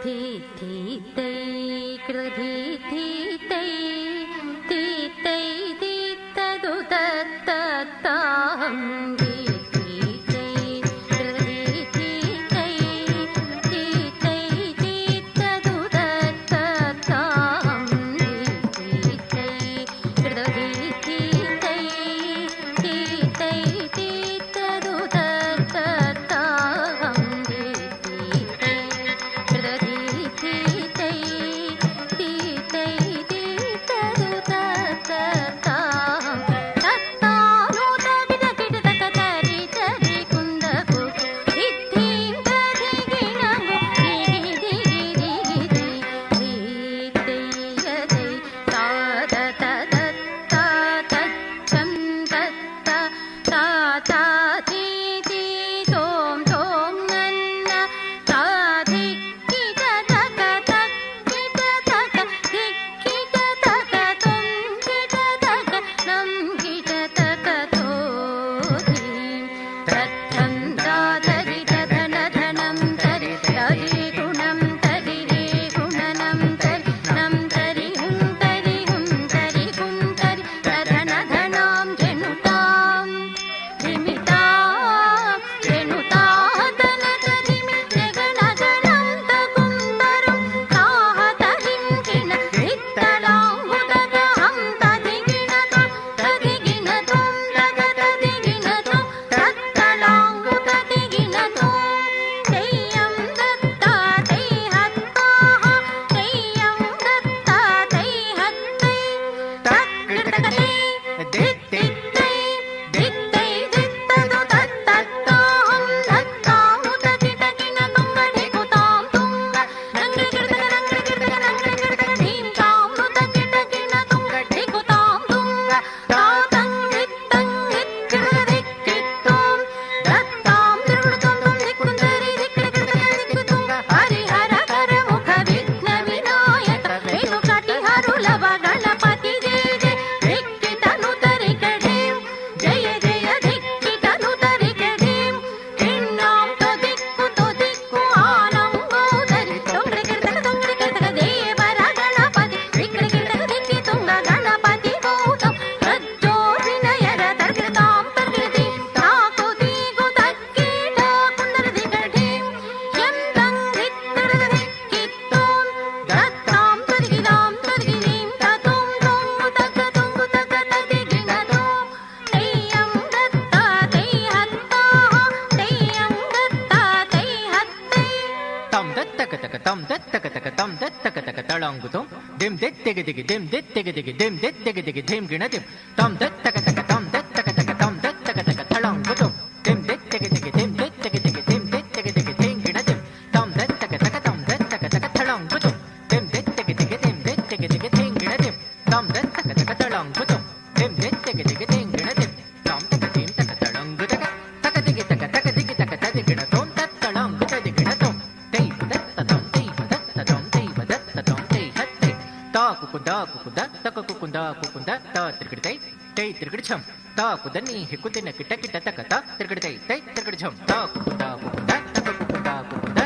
धी धी तै कृधि धी तै धी तै धी तदु तत्तां धी धी तै कृधि धी तै धी तै धी तदु तत्तां धी धी तै कृधि धी तै धी तै धी तदु तत्तां धी धी तै कृधि धी तै धी तै धी तदु तत्तां तत्तानु तगिड गिड तक तरि तरि कुंदपु इद्धीं तधि गिणगु गिगि गिगि गिगि धी तै यदै ताद तदत्ता तच्छं तत्ता ताता धी धी तों तों नन्न ताधिक्किट तक तक्किट तक धिक्किट तक तुं किट तक नं किट तक तो धीं तद्धं दातरि दधन धनं तरि तरि गुणं तरि रे गुणनं तरि नं तरि हुं तरि गुं तरि दधन धनां जनुतां धिमितां जनुतादन तरिमि जगनगनं तकुन्दरं ताहतहिं किण इत्तलाङ्गुदगहं तदिगिणतं तदिगिणतं तग तदिगिणतं तत्तलाङ्गु तदिगिणतं तेयं दत्ता तैहत्ताः तेयं दत्ता तैहत्तै तक्किटकतै दित्तित्तै दित्तै दित्तदु तत्तत्ताहं दत्तानु तगिटगिणतं गढिकुतां तुङ्ग नङ्गिगिडतक धीं तां नु तगिटगिणतं गढिकुतां तुङ्ग तातं हित्तं हित्किडदिक्कित्तुं दत्तां तिरुगुडुतं दिक्कुन्दरि दिक्किडगिडतक हरिहर मुख विघ्न विनायक वेणुकटिहरुलव गणपति जय जय धिक्किटनु तरिकढीं जय जय धिक्किटनु तरिकढीं किण्णां तो दिक्कु आनंगोदरि तोंगडिगिडतक देवर गणपति विक्किडगिडतक दिक्कि तुंग गणपति भूतं रज्जोभिनयर तर्गितां तर्गिति ताकु दीगु तक्कीट कुंदरदिगढीं यन्तं हित्तडदिक्कित्तुं दत्तां तर्गिदां तर्गिदीं ततुं तोंगु तक तदिगिणतो तेयं दत्ता तैहत्ताः तेयं दत्ता तैहत्तै तं दत्तकतक तं दत्तकतक तं दत्तकतक तळाङ्गुतं दिं दित्तिगिदिगि दिं दित्तिगिदिगि दिं दित्तिगिदिगि धिं गिणतिं तं दत्तकतक तं दत्तकतक तं दत्तकतक तळाङ्गुतं दिं दित्तिगिदिगि दिं दित्तिगिदिगि दिं दित्तिगिदिगि धिं गिणतिं तं दत्तकतक तळाङ्गुतं दिं दित्तिगिदिगि दिं दित्तिगिदिगि धिं गिणतिं तं दत्तकतक तळाङ्गुतं दिं दित्तिगिदिगि धिं गिणतिं तं तकतिं तक तळाङ्गुतक तकदिगि तक तकदिगि तक तदिगिणतं तत्तळाङ्गुतदिगिणतं तैव दत्ततं तैव दत्ततं तैहत्तै ताकुकुदा कुकुदा तककुकुदा कुकुदा ता त्रिकिडतै तै त्रिकिडछं ताकुद नीहि कुदिन किट किट तक ता त्रिकिडतै तै त्रिकिडछं ताकुकुदा कुकुदा तककुकुदा कुकुदा